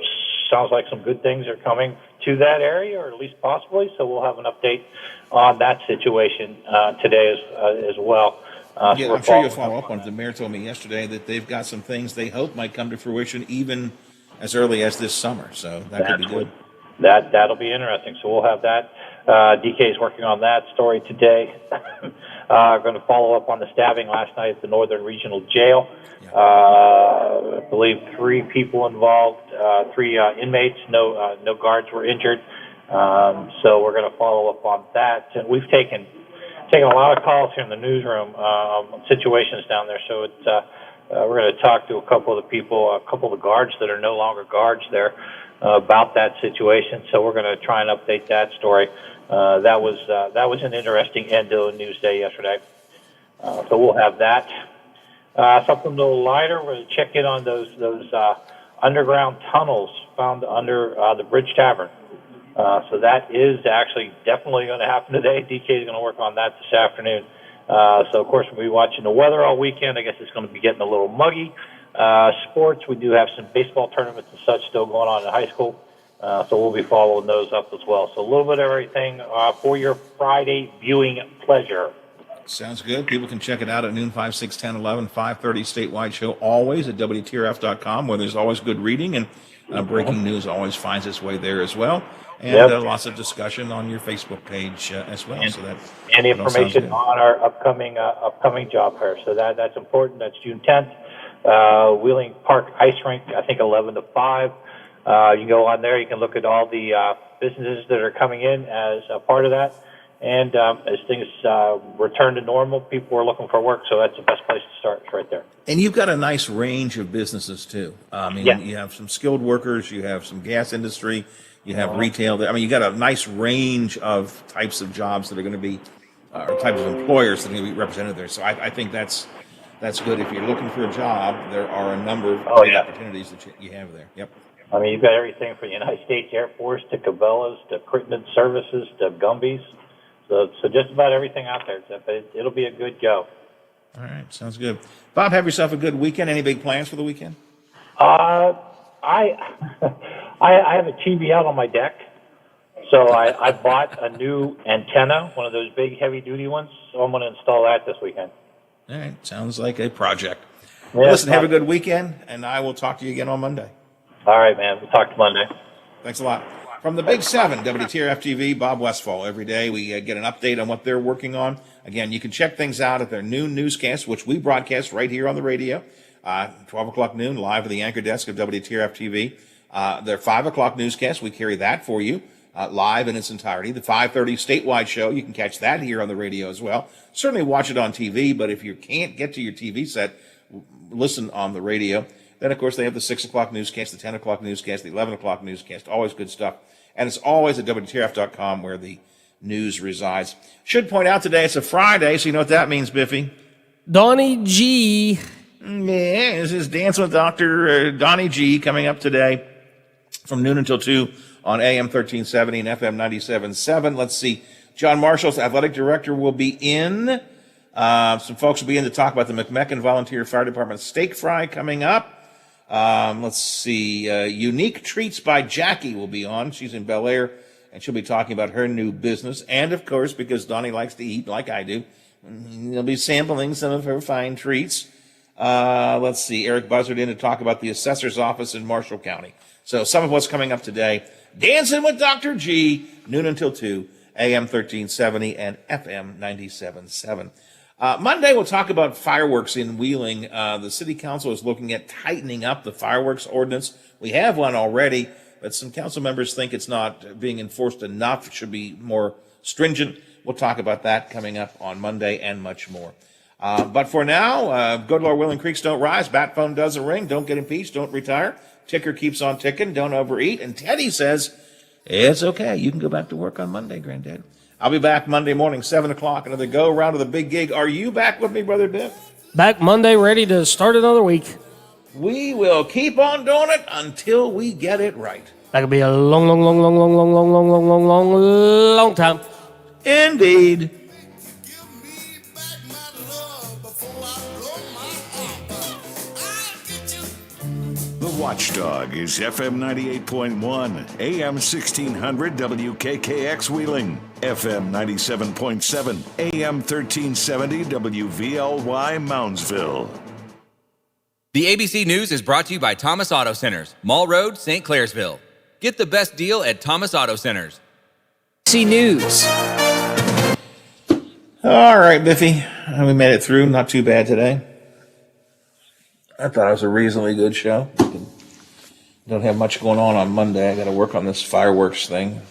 sounds like some good things are coming to that area, or at least possibly. So we'll have an update on that situation today as well. I'm sure you'll follow up on it. The mayor told me yesterday that they've got some things they hope might come to fruition even as early as this summer. So that could be good. That'll be interesting. So we'll have that. DK is working on that story today. Going to follow up on the stabbing last night at the Northern Regional Jail. I believe 3 people involved, 3 inmates. No guards were injured. So we're going to follow up on that. And we've taken a lot of calls here in the newsroom on situations down there. So it's we're going to talk to a couple of the people, a couple of the guards that are no longer guards there about that situation. So we're going to try and update that story. That was an interesting end to the news day yesterday. So we'll have that. Something a little lighter. We're going to check in on those underground tunnels found under the Bridge Tavern. So that is actually definitely going to happen today. DK is going to work on that this afternoon. So, of course, we'll be watching the weather all weekend. I guess it's going to be getting a little muggy. Sports, we do have some baseball tournaments and such still going on in high school. So we'll be following those up as well. So a little bit of everything for your Friday viewing pleasure. Sounds good. People can check it out at noon, 5, 6, 10, 11, 5:30 statewide show, always at WTRF.com, where there's always good reading, and breaking news always finds its way there as well. And lots of discussion on your Facebook page as well. And information on our upcoming job fair. So that's important. That's June 10th. Wheeling Park Ice Rink, I think 11 to 5. You can go on there. You can look at all the businesses that are coming in as a part of that. And as things return to normal, people are looking for work. So that's the best place to start. It's right there. And you've got a nice range of businesses, too. You have some skilled workers. You have some gas industry. You have retail. You got a nice range of types of jobs that are going to be, or types of employers that are going to be represented there. So I think that's good. If you're looking for a job, there are a number of opportunities that you have there. Yep. You've got everything from the United States Air Force to Cabela's to Crittenden Services to Gumby's. So just about everything out there, Jeff. It'll be a good go. All right, sounds good. Bob, have yourself a good weekend. Any big plans for the weekend? I have a TV out on my deck, so I bought a new antenna, one of those big heavy-duty ones, so I'm going to install that this weekend. All right, sounds like a project. Yeah, Well, listen, have a good weekend, and I will talk to you again on Monday. All right, man. We'll talk to Monday. Thanks a lot. From the Big Seven, WTRF TV, Bob Westfall. Every day we get an update on what they're working on. Again, you can check things out at their noon newscast, which we broadcast right here on the radio. 12 o'clock noon, live at the anchor desk of WTRF TV. Their 5 o'clock newscast, we carry that for you live in its entirety. The 5:30 statewide show, you can catch that here on the radio as well. Certainly watch it on TV, but if you can't get to your TV set, listen on the radio. Then, of course, they have the 6 o'clock newscast, the 10 o'clock newscast, the 11 o'clock newscast. Always good stuff. And it's always at WTRF.com where the news resides. Should point out today it's a Friday, so you know what that means, Biffy. Donnie G. Yeah, this is Dance with Dr. Donnie G coming up today from noon until 2 on AM 1370 and FM 97.7. Let's see. John Marshall's athletic director will be in. Some folks will be in to talk about the McMecken Volunteer Fire Department steak fry coming up. Let's see. Unique Treats by Jackie will be on. She's in Bel Air, and she'll be talking about her new business. And, of course, because Donnie likes to eat like I do, they'll be sampling some of her fine treats. Let's see. Eric Buzzard in to talk about the assessor's office in Marshall County. So some of what's coming up today. Dancing with Dr. G, noon until 2, AM 1370 and FM 97.7. Monday, we'll talk about fireworks in Wheeling. The city council is looking at tightening up the fireworks ordinance. We have one already, but some council members think it's not being enforced enough. It should be more stringent. We'll talk about that coming up on Monday and much more. But for now, good Lord willing, creeks don't rise. Bat phone doesn't ring. Don't get impeached. Don't retire. Ticker keeps on ticking. Don't overeat. And Teddy says, it's okay. You can go back to work on Monday, Granddad. I'll be back Monday morning, 7 o'clock, another go around of the big gig. Are you back with me, Brother Biff? Back Monday, ready to start another week. We will keep on doing it until we get it right. That could be a long time. Indeed. The Watchdog is FM 98.1, AM 1600 WKKX Wheeling, FM 97.7, AM 1370 WVLY Moundsville. The ABC News is brought to you by Thomas Auto Centers, Mall Road, St. Clairsville. Get the best deal at Thomas Auto Centers. ABC News. All right, Biffy. We made it through. Not too bad today. I thought it was a reasonably good show. Don't have much going on Monday. I got to work on this fireworks thing.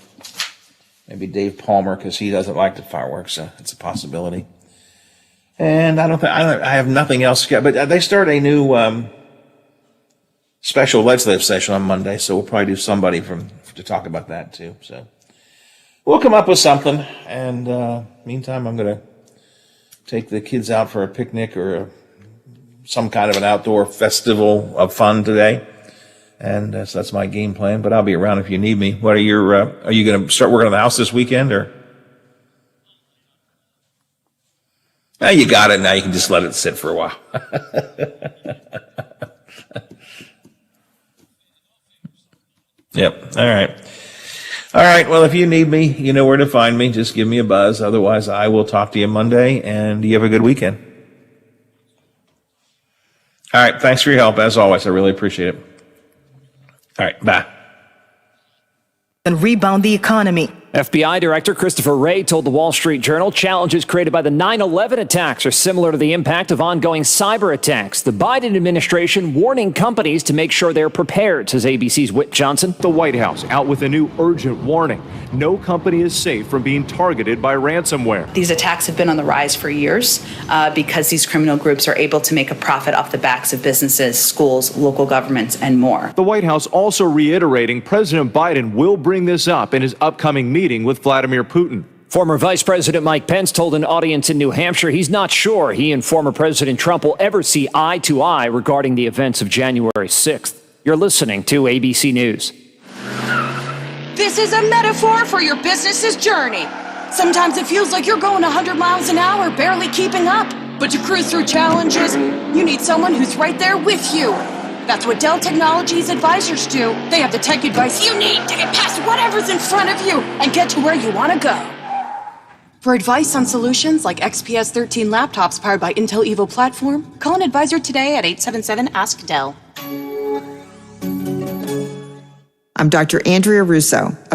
Maybe Dave Palmer, because he doesn't like the fireworks. So it's a possibility. And I have nothing else. But they start a new special legislative session on Monday, so we'll probably do somebody to talk about that too. So we'll come up with something. And meantime, I'm going to take the kids out for a picnic or some kind of an outdoor festival of fun today. And so that's my game plan, but I'll be around if you need me. What are you going to start working on the house this weekend, or? Now you got it. Now you can just let it sit for a while. Yep. All right. All right. Well, if you need me, you know where to find me. Just give me a buzz. Otherwise, I will talk to you Monday, and you have a good weekend. All right. Thanks for your help. As always, I really appreciate it. All right. Bye. And rebound the economy. FBI Director Christopher Wray told the Wall Street Journal challenges created by the 9/11 attacks are similar to the impact of ongoing cyber attacks. The Biden administration warning companies to make sure they're prepared, says ABC's Whit Johnson. The White House out with a new urgent warning. No company is safe from being targeted by ransomware. These attacks have been on the rise for years because these criminal groups are able to make a profit off the backs of businesses, schools, local governments, and more. The White House also reiterating President Biden will bring this up in his upcoming meeting with Vladimir Putin. Former Vice President Mike Pence told an audience in New Hampshire he's not sure he and former President Trump will ever see eye to eye regarding the events of January 6th. You're listening to ABC News. This is a metaphor for your business's journey. Sometimes it feels like you're going 100 miles an hour, barely keeping up. But to cruise through challenges, you need someone who's right there with you. That's what Dell Technologies advisors do. They have the tech advice you need to get past whatever's in front of you and get to where you want to go. For advice on solutions like XPS 13 laptops powered by Intel Evo platform, call an advisor today at 877-ASK-DELL. I'm Dr. Andrea Russo, a